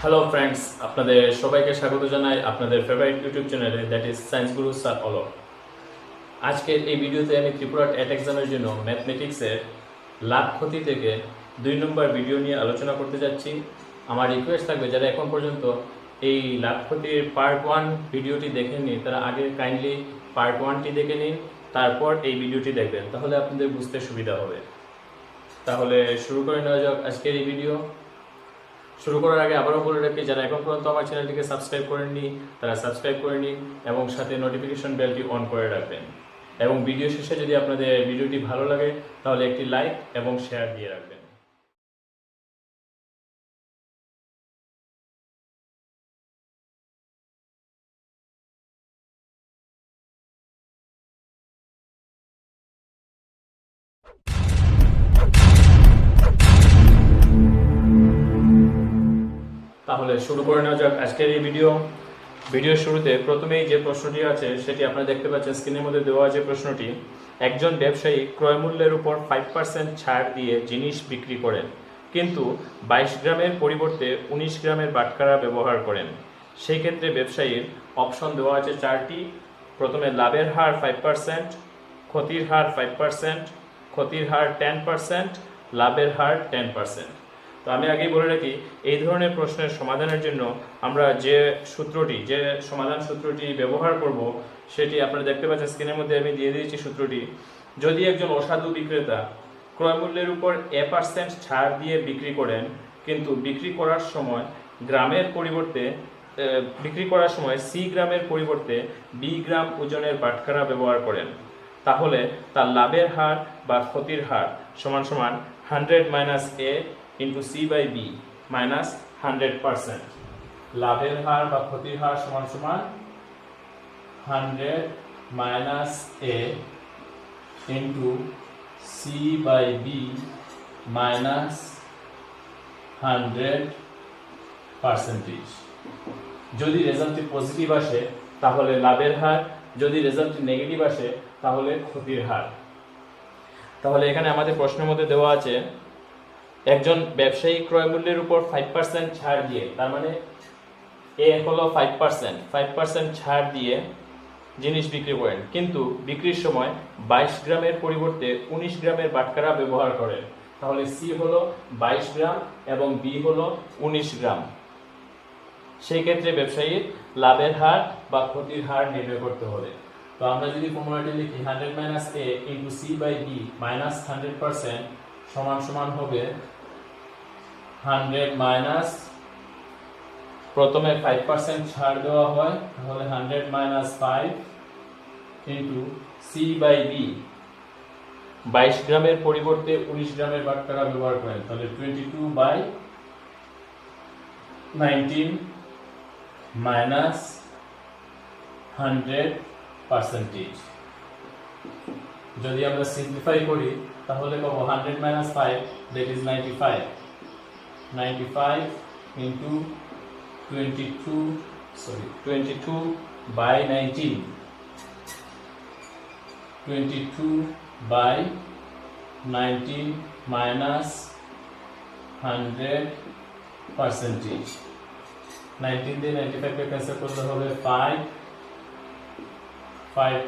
Hello friends, আপনাদের সবাইকে স্বাগত জানাই আপনাদের ফেভারিট ইউটিউব চ্যানেলে, that is science Guru sir অলক। আজকের এই ভিডিওতে আমি ত্রিপুরা টেট এক্সামের জন্য ম্যাথমেটিক্সের লাভ ক্ষতি থেকে 2 নম্বর ভিডিও নিয়ে আলোচনা করতে যাচ্ছি। আমার রিকোয়েস্ট থাকবে যারা এখন পর্যন্ত এই লাভ ক্ষতির পার্ট 1 ভিডিওটি দেখেননি তারা আগে কাইন্ডলি পার্ট 1টি দেখে নিন, তারপর এই ভিডিওটি দেখবেন, তাহলে আপনাদের বুঝতে সুবিধা হবে। তাহলে শুরু করে নেওয়া যাক আজকের এই ভিডিও। শুরু করার আগে আবারও বলে রাখি, যারা এখন পর্যন্ত আমার চ্যানেলটিকে সাবস্ক্রাইব করেননি তারা সাবস্ক্রাইব করে নিন এবং সাথে নোটিফিকেশন বেলটি অন করে রাখবেন। এবং ভিডিও শেষে যদি আপনাদের ভিডিওটি ভালো লাগে তাহলে একটি লাইক এবং শেয়ার দিয়ে রাখবেন। তাহলে শুরু করে নেওয়া যাক আজকের এই ভিডিওর শুরুতে প্রথমেই যে প্রশ্নটি আছে সেটি আপনারা দেখতে পাচ্ছেন স্ক্রিনের মধ্যে দেওয়া যে প্রশ্নটি। একজন ব্যবসায়ী ক্রয়মূল্যের উপর 5% ছাড় দিয়ে জিনিস বিক্রি করেন, কিন্তু 22 গ্রামের পরিবর্তে 19 গ্রামের বাটখারা ব্যবহার করেন। সেই ক্ষেত্রে ব্যবসায়ীর অপশন দেওয়া আছে 4টি। প্রথমে লাভের হার 5%, ক্ষতির হার 5%, ক্ষতির হার 10%, লাভের হার 10%। তো আমি আগেই বলে রাখি, এই ধরনের প্রশ্নের সমাধানের জন্য আমরা যে সমাধান সূত্রটি ব্যবহার করব সেটি আপনারা দেখতে পাচ্ছেন স্ক্রিনের মধ্যে আমি দিয়ে দিয়েছি সূত্রটি। যদি একজন অসাধু বিক্রেতা ক্রয়মূল্যের উপর A% ছাড় দিয়ে বিক্রি করেন, কিন্তু বিক্রি করার সময় C গ্রামের পরিবর্তে B গ্রাম ওজনের বাটখারা ব্যবহার করেন, তাহলে তার লাভের হার বা ক্ষতির হার সমান সমান 100 - A into C by B minus 100%। লাভের হার বা ক্ষতির হার সমান সমান 100 minus A into C by B minus 100%। যদি রেজাল্টটি পজিটিভ আসে তাহলে লাভের হার, যদি রেজাল্টটি নেগেটিভ আসে তাহলে ক্ষতির হার। তাহলে এখানে আমাদের প্রশ্নের মধ্যে দেওয়া আছে একজন ব্যবসায়ী ক্রয়মূল্যের উপর 5% ছাড় দিয়ে, তার মানে এ হলো 5% ছাড় দিয়ে জিনিস বিক্রি করেন, কিন্তু বিক্রির সময় 22 গ্রামের পরিবর্তে 19 গ্রামের বাটখারা ব্যবহার করেন, তাহলে সি হলো 22 গ্রাম এবং বি হলো 19 গ্রাম। সেই ক্ষেত্রে ব্যবসায়ীর লাভের হার বা ক্ষতির হার নির্ণয় করতে হবে। তো আমরা যদি ফর্মুলাটি লিখি 100 - A into C by B minus 100% সমান সমান হবে 100 মাইনাস, প্রথমে 5% ছাড় দেওয়া হয় তাহলে 100 - 5 into C by B 22 গ্রামের পরিবর্তে 19 গ্রামের বাটখারা ব্যবহার করেন, তাহলে 22/19 minus 100%। যদি আমরা সিম্পলিফাই করি তাহলে পাবো 100 - 5 that is 95 into 22/19 22/19 minus 100%। 19 দিয়ে 95 কে ক্যান্সেল করলে হবে 5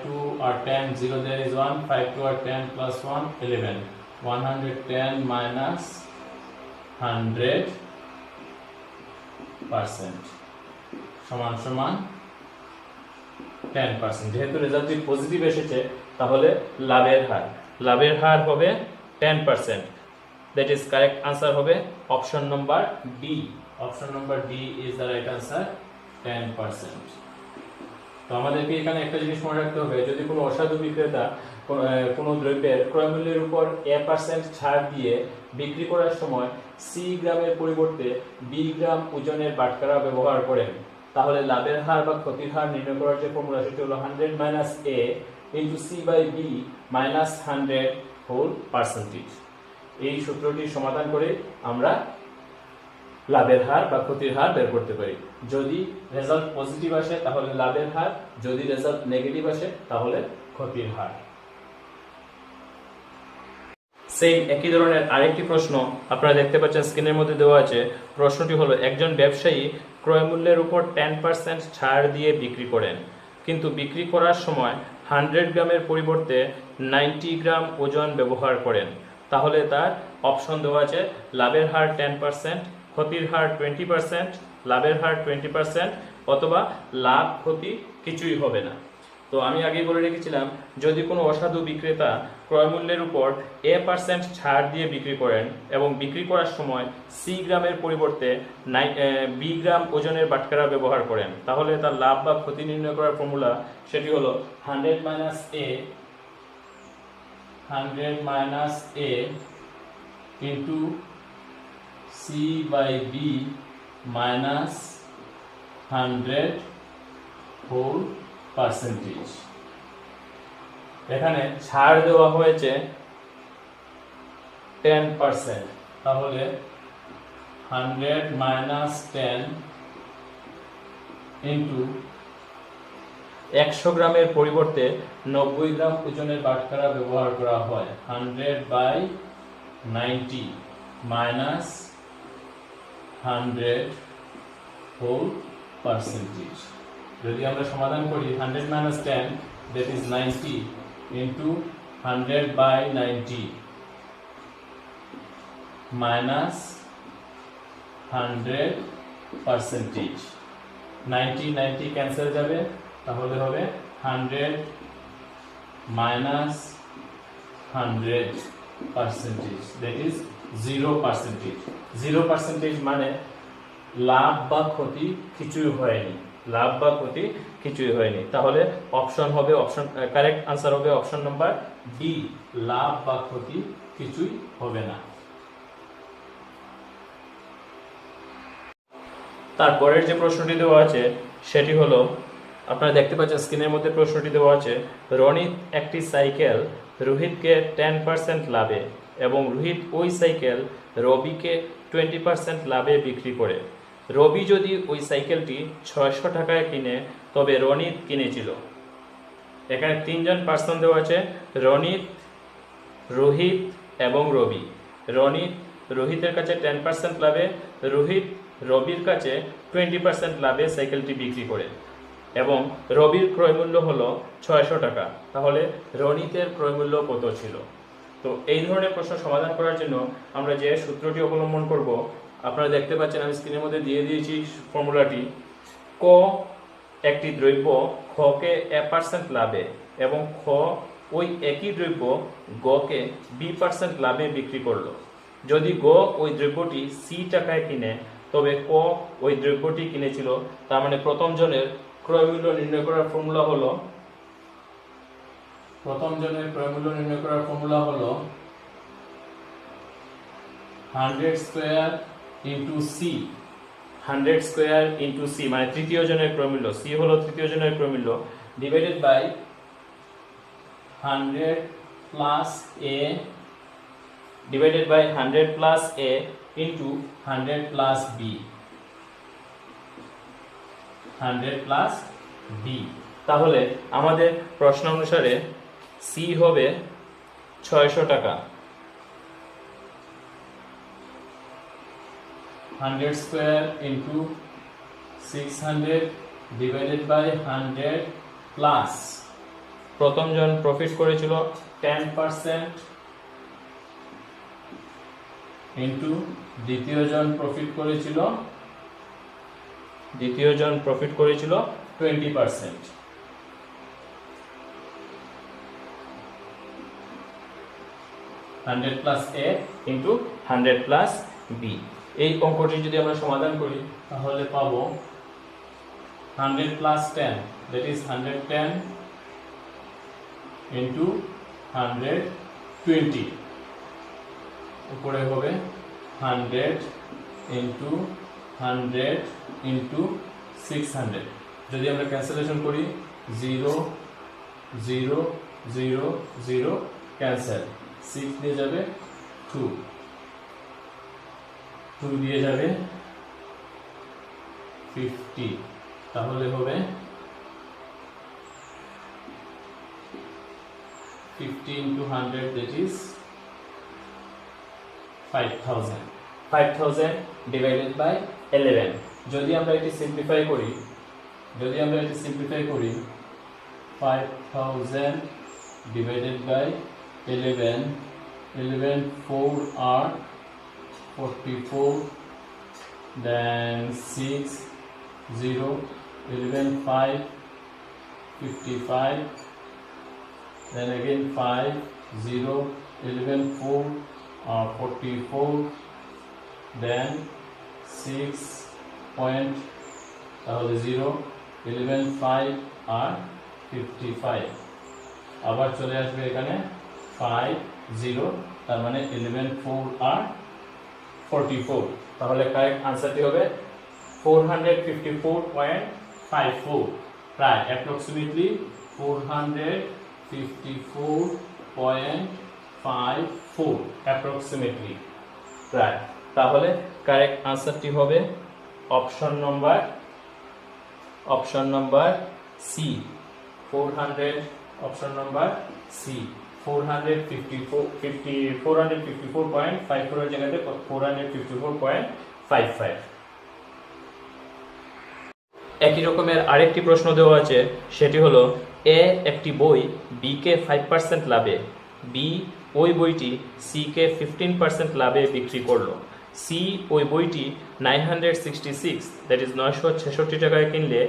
2 আর 10 0 there is 1 5 2 R 10 plus 1 11 110 minus 100% সমান সমান 10%। যেহেতু রেজাল্টটি পজিটিভ এসেছে তাহলে লাভের হার হবে 10%। দ্যাট ইজ কারেক্ট আনসার হবে option number D. Option number D is the right answer, 10%। তো আমাদেরকে এখানে একটা জিনিস মনে রাখতে হবে, যদি কোনো অসাধু বিক্রেতা কোনো দ্রব্যের ক্রয়মূল্যের উপর A% ছাড় দিয়ে বিক্রি করার সময় সি গ্রামের পরিবর্তে বি গ্রাম ওজনের বাটখারা ব্যবহার করেন, তাহলে লাভের হার বা ক্ষতির হার নির্ণয় করার যে ফর্মুলা সেটি হলো 100 - A into C by B minus 100%। এই সূত্রটি সমাধান করে আমরা লাভের হার বা ক্ষতির হার বের করতে পারি। যদি রেজাল্ট পজিটিভ আসে তাহলে লাভের হার, যদি রেজাল্ট নেগেটিভ আসে তাহলে ক্ষতির হার। সেম একই ধরনের আরেকটি প্রশ্ন আপনারা দেখতে পাচ্ছেন স্ক্রিনের মধ্যে দেওয়া আছে। প্রশ্নটি হলো, একজন ব্যবসায়ী ক্রয় মূল্যের উপর 10% ছাড় দিয়ে বিক্রি করেন, কিন্তু বিক্রি করার সময় 100 গ্রামের পরিবর্তে 90 গ্রাম ওজন ব্যবহার করেন। তাহলে তার অপশন দেওয়া আছে লাভের হার 10%, ক্ষতির হার 20%, লাভের হার 20%, অথবা লাভ ক্ষতি কিছুই হবে না। তো আমি আগেই বলে রেখেছিলাম, যদি কোনো অসাধু বিক্রেতা ক্রয় মূল্যের উপর A% ছাড় দিয়ে বিক্রি করেন এবং বিক্রি করার সময় C গ্রামের পরিবর্তে B গ্রাম ওজনের বাটখারা ব্যবহার করেন, তাহলে তার লাভ বা ক্ষতি নির্ণয় করার ফর্মুলা সেটি হলো 100 minus A into C by B minus 100 whole percentage। এখানে ছাড় দেওয়া হয়েছে 10%, তাহলে 100 minus 10 into 100 গ্রামের পরিবর্তে 90 গ্রাম ওজনের বাটখারা ব্যবহার করা হয়, 100 by 90 minus 100 whole percentage। যদি আমরা সমাধান করি 100 minus 10 that is 90 into 100 by 90 minus 100%। 90 cancel যাবে, তাহলে হবে 100 minus 100% that is 0%। 0% মানে লাভ বা ক্ষতি কিছুই হয়নি, লাভ বা ক্ষতি কিছুই হয়নি। তাহলে অপশন হবে, অপশন কারেক্ট আনসার হবে অপশন নাম্বার ডি, লাভ বা ক্ষতি কিছুই হবে না। তারপরের যে প্রশ্নটি দেওয়া আছে সেটি হলো, আপনারা দেখতে পাচ্ছেন স্ক্রিনের মধ্যে প্রশ্নটি দেওয়া আছে, রনিত একটি সাইকেল রোহিতকে 10% লাভে এবং রোহিত ওই সাইকেল রবিকে 20% লাভে বিক্রি করে। রবি যদি ওই সাইকেলটি 600 টাকায় কিনে, তবে রনিত কিনেছিল। এখানে তিনজন পার্সন দেওয়া আছে, রনিত, রোহিত এবং রবি। রনিত রোহিতের কাছে 10% লাভে, রোহিত রবির কাছে 20% লাভে সাইকেলটি বিক্রি করে এবং রবির ক্রয় মূল্য হলো 600 টাকা। তাহলে রনিতের ক্রয় মূল্য কত ছিল? তো এই ধরনের প্রশ্ন সমাধান করার জন্য আমরা যে সূত্রটি অবলম্বন করব, আপনারা দেখতে পাচ্ছেন আমি স্ক্রিনের মধ্যে দিয়ে দিয়েছি ফর্মুলাটি। ক একটি দ্রব্য খকে A% লাভে এবং খ ওই একই দ্রব্য গকে B% লাভে বিক্রি করলো। যদি গ ওই দ্রব্যটি C টাকায় কিনে, তবে ক ওই দ্রব্যটি কিনেছিল। তার মানে প্রথম জনের ক্রয় মূল্য নির্ণয় করার ফর্মুলা হলো, 100 square into C. 100 square into C মানে তৃতীয় জনের ক্রয় মূল্য, সি হলো তৃতীয় জনের ক্রয় মূল্য, divided by 100 plus A, divided by 100 plus A into 100 plus B, 100 plus B. তাহলে আমাদের প্রশ্ন অনুসারে সি হবে 600 টাকা। 100 square into 600 divided by 100 plus, প্রথম জন প্রফিট করেছিল 10% ইন্টু দ্বিতীয় জন প্রফিট করেছিল 20%। 100 plus A into 100 plus B. এই অঙ্কটি যদি আমরা সমাধান করি তাহলে পাবো 100 প্লাস 10 that is 110 ইন্টু 120, উপরে হবে 100 ইন্টু 100 ইন্টু 600। যদি আমরা ক্যান্সেলেশন করি 0 0 0 0 ক্যান্সেল, 6 দিয়ে যাবে 2, 2 দিয়ে যাবে 50, তাহলে হবে 50 into 100 that is 5000 5000 divided by 11 যদি আমরা এটি সিম্পলিফাই করি 5000 divided by 11 4 are 44 then 6 0 11 5 55 then again 5 0 11 4 44 then 6 point 0 11 5 are 55 আবার চলে আসবে এখানে 5 0 তার মানে 11 4 আর 44 তাহলে কারেক্ট আনসারটি হবে 454.54 প্রায় অ্যাপ্রক্সিমেটলি 454.54 অ্যাপ্রক্সিমেটলি প্রায় তাহলে কারেক্ট আনসারটি হবে option number C 400 option number C 454.54 এর জায়গাতে 454.55 একই রকমের আরেকটি প্রশ্ন দেওয়া আছে সেটি হলো এ একটি বই বি কে 5% লাভে বি ওই বইটি সি কে 15% লাভে বিক্রি করলো সি ওই বইটি 966 দ্যাট ইজ 966 টাকায় কিনলে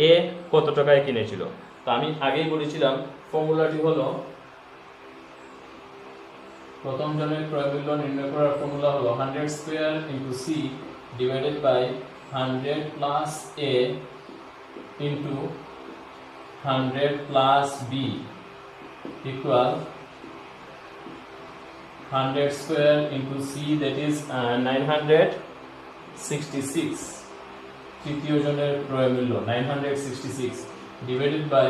এ কত টাকায় কিনেছিল তো আমি আগেই বলেছিলাম ফর্মুলাটি হলো প্রথম জনের ক্রয় মূল্য নির্ণয় করার ফর্মুলা হলো 100 square into C divided by 100 plus A into 100 plus B equal 100 square into c that is 966 তৃতীয় জনের ক্রয় মূল্য 966 divided by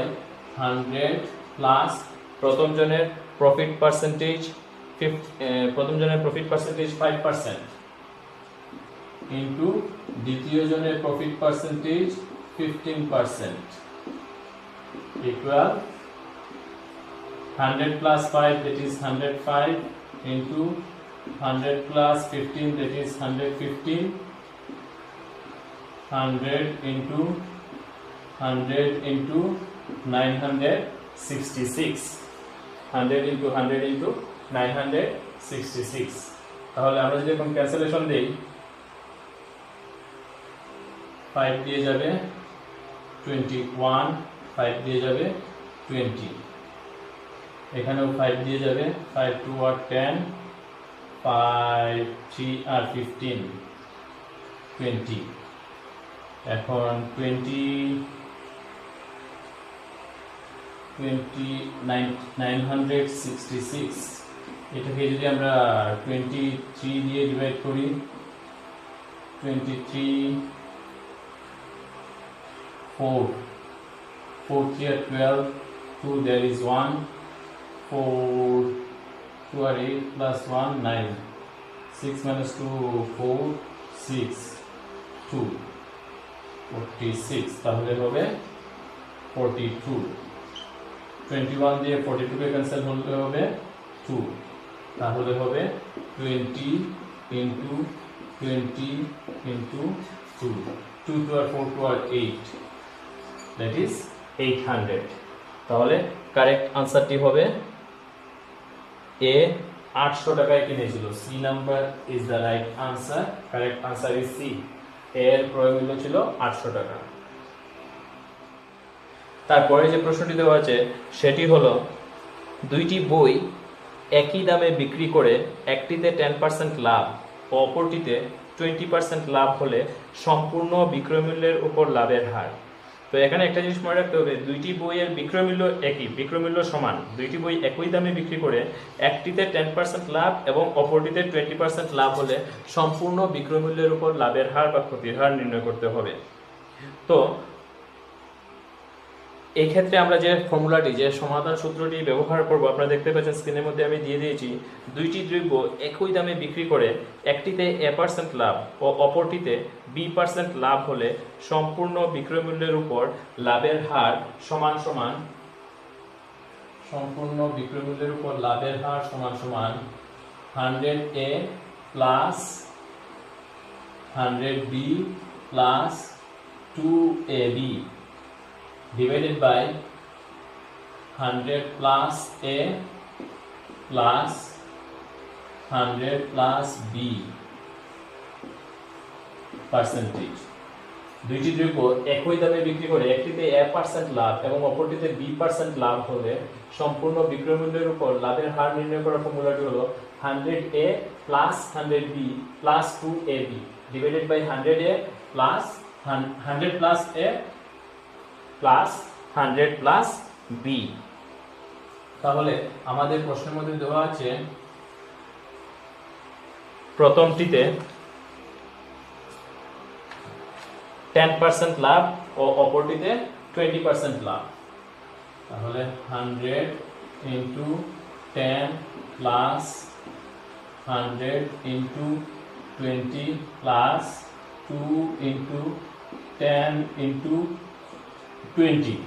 100 plus প্রথম জনের প্রফিট পার্সেন্টেজ 5% into দ্বিতীয় জনের profit percentage 15% equal 100 plus 5 that is 105 into 100 plus 15 that is 115 100 into 966 100 into 100 into 966 তাহলে আমরা যদি এখন ক্যান্সেলেশন দেই 5 দিয়ে যাবে 21 5 দিয়ে যাবে 20 এখানেও 5 দিয়ে যাবে 5 2 আর 10 5 3 আর 15 20 এখন 966 এটাকে যদি আমরা 23 দিয়ে ডিভাইড করি 23 4 3 আর 12 2 there is 1 4 2 are 8 plus 1 9 6 minus 2 4 6 2 46 তাহলে হবে 42 21 দিয়ে 42 কে ক্যান্সেল হলে হবে 2 তাহলে হবে 20 into 20 into 2 2 2 R 4 2 R 8 that is 800 তাহলে কারেক্ট আনসারটি হবে এ 800 টাকায় কিনেছিল C number is the right answer correct answer is C এর ক্রয় মূল্য ছিল 800 টাকা তারপরে যে প্রশ্নটি দেওয়া আছে সেটি হলো দুইটি বই একই দামে বিক্রি করে একটিতে 10% লাভ ও অপরটিতে 20% লাভ হলে সম্পূর্ণ বিক্রয় মূল্যের উপর লাভের হার তো এখানে একটা জিনিস মনে রাখতে হবে দুইটি বইয়ের বিক্রয় মূল্য একই বিক্রয় মূল্য সমান দুইটি বই একই দামে বিক্রি করে একটিতে 10% লাভ এবং অপরটিতে 20% লাভ হলে সম্পূর্ণ বিক্রয় মূল্যের উপর লাভের হার বা ক্ষতির হার নির্ণয় করতে হবে তো এই ক্ষেত্রে আমরা যে ফর্মুলাটি যে সমাধান সূত্রটি ব্যবহার করব আপনারা দেখতে পাচ্ছেন স্ক্রিনের মধ্যে আমি দিয়ে দিয়েছি দুইটি দ্রব্য একই দামে বিক্রি করে একটিতে a% লাভ ও অপরটিতে b% লাভ হলে সম্পূর্ণ বিক্রয় মূল্যের উপর লাভের হার সমান সমান সম্পূর্ণ বিক্রয় মূল্যের উপর লাভের হার সমান সমান 100a plus 100b plus 2ab divided by 100 plus a plus 100 plus b percentage. দুইটি দ্রব্য একই দামে বিক্রি করে একটিতে a% লাভ এবং অপরটিতে b% লাভ হলে সম্পূর্ণ বিক্রয় মূল্যের উপর লাভের হার নির্ণয় করার ফর্মুলাটি হলো 100a plus 100b plus 2ab divided by 100a plus 100 plus a plus 100 plus b। তাহলে আমাদের প্রশ্নের মধ্যে দেওয়া আছে প্রথমটিতে 10% লাভ ও অপরটিতে 20% লাভ। তাহলে 100 into 10 plus 100 into 20 plus 2 into 10 into 20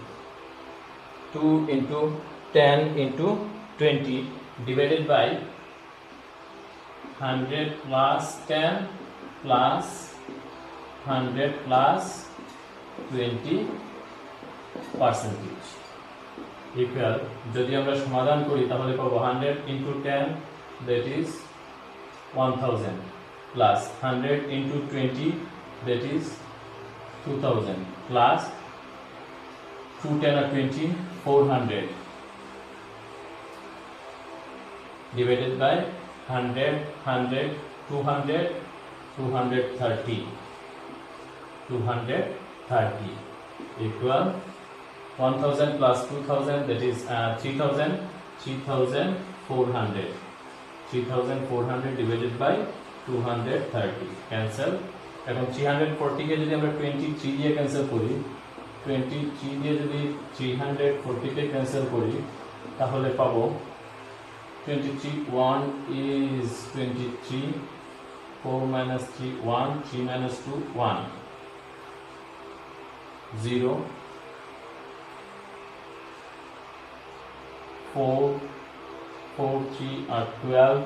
2 into 10 into 20 divided by 100 plus 10 plus 100 plus 20 percentage equal, যদি আমরা সমাধান করি তাহলে পাবো 100 into 10 that is 1000 plus 100 into 20 that is 2000 plus 2 10 or 20 400 divided by 100 100 200 230 230 equal 1000 plus 2000 that is 3000 3400 3400 divided by 230 cancel। এখন 340 কে যদি আমরা 23 দিয়ে ক্যান্সেল করি 23 দিয়ে যদি 340 কে ক্যান্সেল করি তাহলে পাবো 23 1 is 23 4 minus 3 1 3 minus 2 1 0 4 4 3 are 12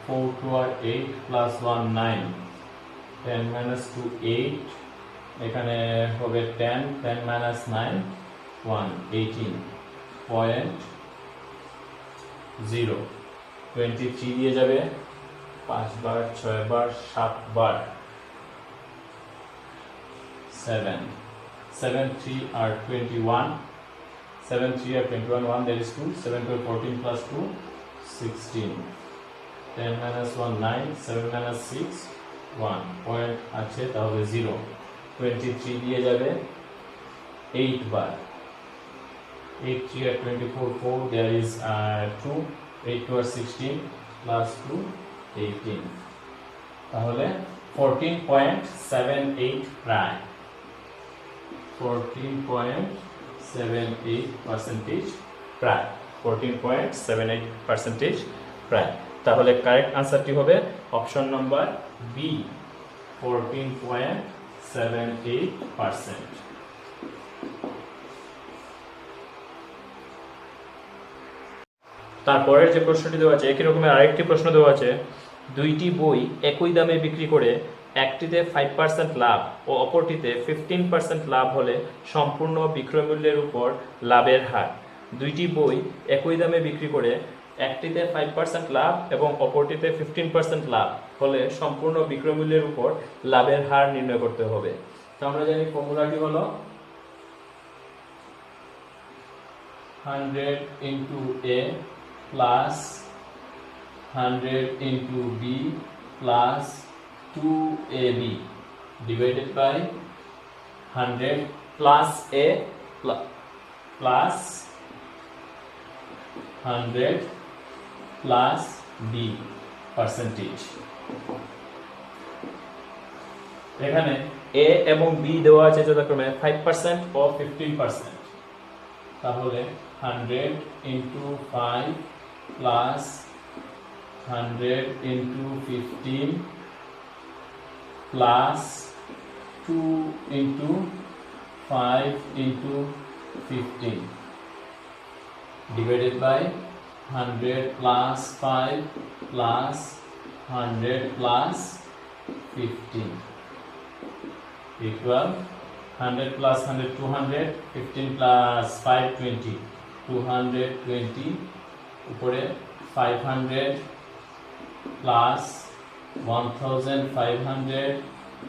4 2 are 8 plus 1 9 10 minus 2 8 এখানে হবে 10 10 minus 9 1 18.0 23 দিয়ে যাবে 5 বার 6 বার 7 বার 7 7 3 are 21 7 3 are 21 1 there is 2 7 to 14 plus 2 16 10 minus 1 9 7 minus 6 1 point আছে তাহলে 0 23 দিয়ে যাবে 8 বার 8 3 are 24 4 there is 2 8 2 are 16 plus 2 18 তাহলে 14.78 প্রায় 14.78% প্রায় 14.78% প্রায়। তাহলে কারেক্ট আনসারটি হবে অপশন নাম্বার বি 14.78%। তারপরের যে প্রশ্নটি দেওয়া আছে একই রকমের আরেকটি প্রশ্ন দেওয়া আছে দুইটি বই একই দামে বিক্রি করে একটিতে 5% লাভ ও অপরটিতে 15% লাভ হলে সম্পূর্ণ বিক্রয় মূল্যের উপর লাভের হার। দুইটি বই একই দামে বিক্রি করে একটিতে 5% লাভ এবং অপরটিতে 15% লাভ হলে সম্পূর্ণ বিক্রয় মূল্যের উপর লাভের হার নির্ণয় করতে হবে। তো আমরা জানি ফর্মুলাটি হলো 100 into a plus 100 into b plus 2ab divided by 100 plus a plus 100 plus b percentage। এখানে a এবং b দেওয়া আছে যথাক্রমে 5% ও 15%। তাহলে 100 into 5 plus 100 into 15 plus 2 into 5 into 15 divided by 100 plus 5 plus 100 plus 15 equal 100 plus 100 200, 15 plus 5 20, 220 উপরে 500 plus 1500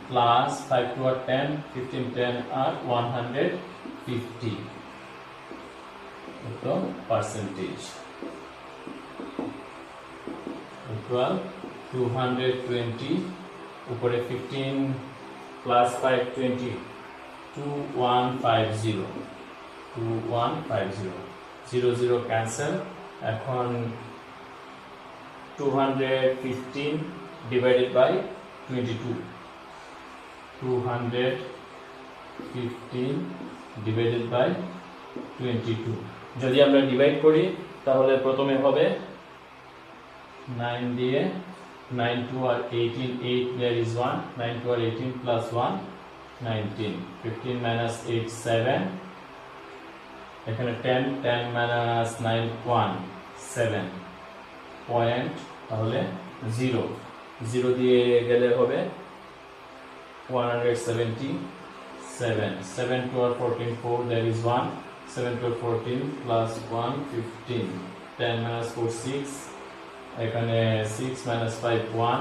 plus 5 to 10, 15 10 are 150 so percentage equal 220 উপরে 15 plus 5 20, 2150 0 0 cancel এখন 215 divided by 22 215 divided by 22 যদি আমরা ডিভাইড করি তাহলে প্রথমে হবে 9 দিয়ে 9 to are 18 8 there is 1 9 to are 18 plus 1 19 15 minus 8 7 এখানে 10 10 minus 9 1 7 পয়েন্ট তাহলে 0 0 দিয়ে গেলে হবে 177 7 to are 14 4 there is 1 7 to 14 plus 1 15 10 minus 4 6 এখানে 6 minus 5 1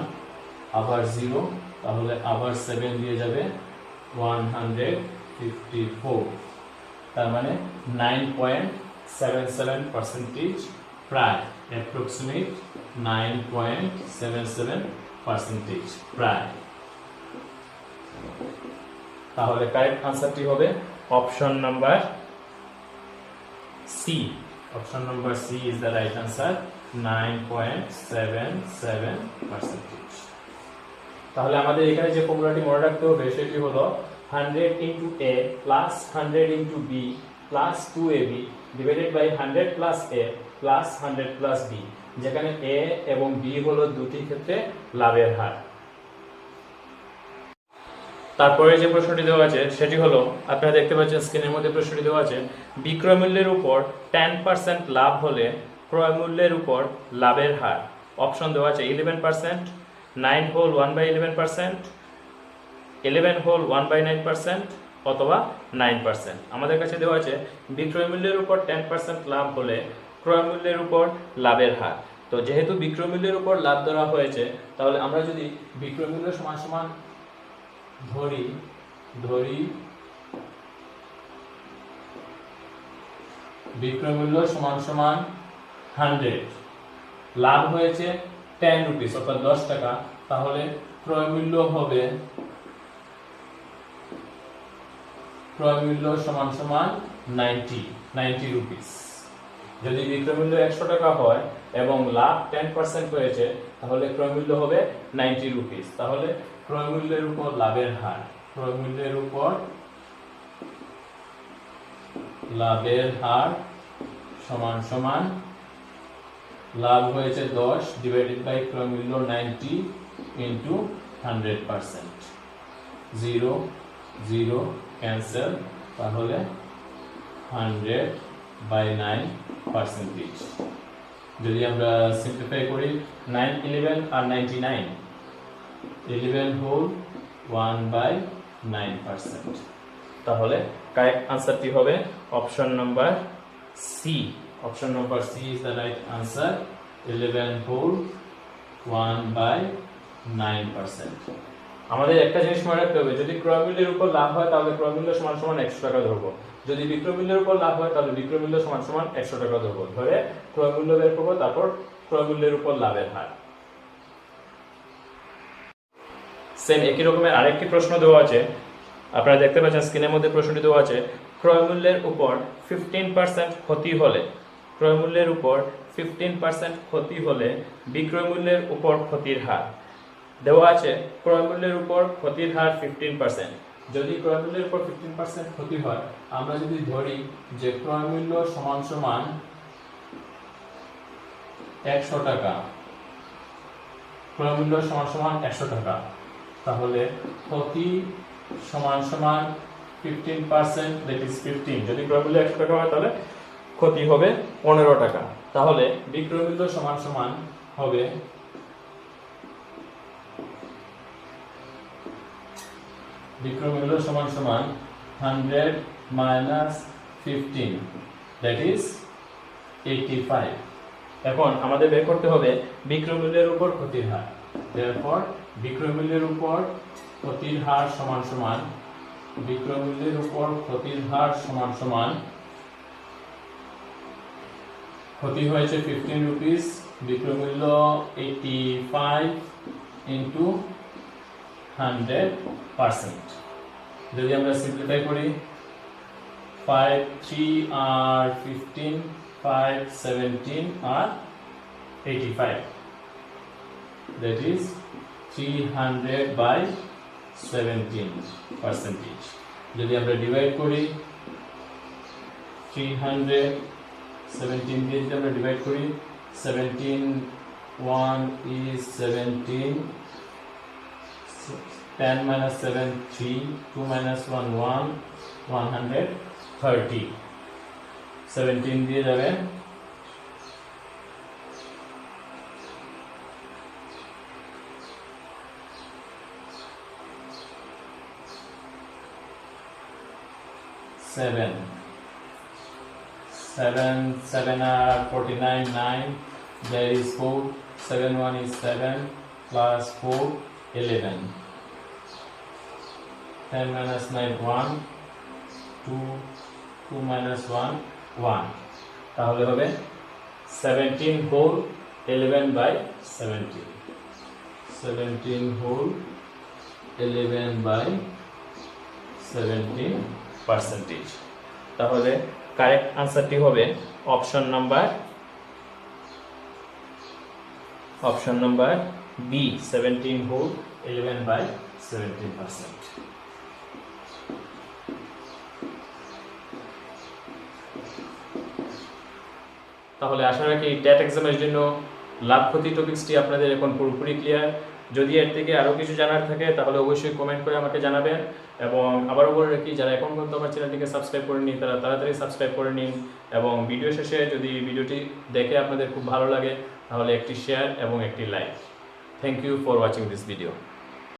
আবার 0 তাহলে আবার 7 দিয়ে যাবে 154 তার মানে 9.77% প্রায় approximate 9.77% প্রায় তাহলে কারেক্ট আনসারটি হবে option number C option number C is the right answer 9.77%। তাহলে আমাদের এখানে যে ফর্মুলাটি মনে রাখতে হবে সেটি হলো 100 into a plus 100 into b plus 2ab divided by 100 plus a plus 100 plus b যেখানে a এবং b হলো দুটি ক্ষেত্রে লাভের হার। তারপরে যে প্রশ্নটি দেওয়া আছে সেটি হলো আপনারা দেখতে পাচ্ছেন স্ক্রিনের মধ্যে প্রশ্নটি দেওয়া আছে বিক্রয় মূল্যের উপর 10% লাভ হলে ক্রয় মূল্যের উপর লাভের হার। অপশন দেওয়া আছে 11%, 9 হোল 1/11%, 11 হোল 1/9% অথবা 9%। আমাদের কাছে দেওয়া আছে বিক্রয় মূল্যের উপর 10% লাভ হলে ক্রয় মূল্যের উপর লাভের হার। তো যেহেতু বিক্রয় মূল্যের উপর লাভ ধরা হয়েছে তাহলে আমরা যদি বিক্রয় মূল্য সমান সমান ধরি বিক্রয় মূল্য সমান সমান 100, লাভ হয়েছে 10 রুপিস অর্থাৎ 10 টাকা, তাহলে ক্রয় মূল্য হবে সমান সমান 90 রুপিস। যদি বিক্রয় মূল্য 100 টাকা হয় এবং লাভ 10% হয়েছে তাহলে ক্রয় মূল্য হবে 90 রুপিস। তাহলে ক্রয় মূল্যের উপর লাভের হার, ক্রয় মূল্যের উপর লাভের হার সমান সমান লাভ হয়েছে 10 ডিভাইডেড বাই ক্রয় মূল্য 90 ইনটু 100%। 0 0 ক্যান্সেল, তাহলে 100/9%। যদি আমরা সিম্পলিফাই করি 9 11 আর 99, 11 হোল 1/9%। তাহলে কারেক্ট আনসারটি হবে option number C. Option number C is the right answer, 11 whole 1/9%। আমাদের একটা জিনিস মনে রাখতে হবে, যদি ক্রয় মূল্যের উপর লাভ হয় তাহলে ক্রয় মূল্য সমান সমান 100 টাকা ধরবো, যদি বিক্রয় মূল্যের উপর লাভ হয় তাহলে বিক্রয় মূল্য সমান সমান 100 টাকা ধরবো, ধরে ক্রয় মূল্য বের করবো, তারপর ক্রয় মূল্যের উপর লাভের হার। সেম একই রকমের আরেকটি প্রশ্ন দেওয়া আছে, আপনারা দেখতে পাচ্ছেন স্ক্রিনের মধ্যে প্রশ্নটি দেওয়া আছে ক্রয় মূল্যের উপর 15% ক্ষতি হলে, ক্রয় মূল্যের উপর 15% ক্ষতি হলে বিক্রয় মূল্যের উপর ক্ষতির হার। দেওয়া আছে ক্রয় মূল্যের উপর ক্ষতির হার 15%। যদি ক্রয় মূল্যের উপর 15% ক্ষতি হয়, আমরা যদি ধরি যে ক্রয় মূল্য সমান সমান 100 টাকা, ক্রয় মূল্য সমান সমান 100 টাকা, তাহলে ক্ষতি সমান সমান 15%, দ্যাট ইজ 15। যদি ক্রয় মূল্য 100 টাকা হয় তাহলে ক্ষতি হবে 15 টাকা, তাহলে বিক্রয় মূল্য সমান সমান হবে বিক্রয়মূল্য সমান সমান 100 মাইনাস 15, দ্যাট ইজ 85। এখন আমাদের বের করতে হবে বিক্রয়মূল্যের উপর ক্ষতির হার। therefore বিক্রয়মূল্যের উপর ক্ষতির হার সমান সমান বিক্রয়মূল্যের উপর ক্ষতির হার সমান সমান ক্ষতি হয়েছে 15 রুপিস, বিক্রয়মূল্য 85 ইনটু 100%। যদি আমরা সিম্পলিফাই করি 5 3 আর 15, 5 17 আর 85, that is 300/17%। যদি আমরা ডিভাইড করি 317 দিয়ে যদি আমরা ডিভাইড করি 17 1 is 17, 10 minus 7 3, 2 minus 1 1, 130। 17 দিয়ে যাবে 7 7 7 are 49 9, there is 4, 7 1 is 7 plus 4 11, 10 minus 9 1, 2 2 minus 1 1, তাহলে হবে 17 whole 11/17, 17 whole 11/17%। তাহলে কারেক্ট আনসারটি হবে অপশন নাম্বার বি, 17 whole 11/17%। তাহলে আশা রাখি ট্যাট এক্সামের জন্য লাভ ক্ষতি টপিক্সটি আপনাদের এখন পুরোপুরি ক্লিয়ার। যদি এর থেকে আরও কিছু জানার থাকে তাহলে অবশ্যই কমেন্ট করে আমাকে জানাবেন। এবং আবারও বলে রাখি, যারা এখন পর্যন্ত আমার চ্যানেলটিকে সাবস্ক্রাইব করেননি তারা তাড়াতাড়ি সাবস্ক্রাইব করে নিন। এবং ভিডিও শেষে যদি ভিডিওটি দেখে আপনাদের খুব ভালো লাগে তাহলে একটি শেয়ার এবং একটি like. Thank you for watching this video.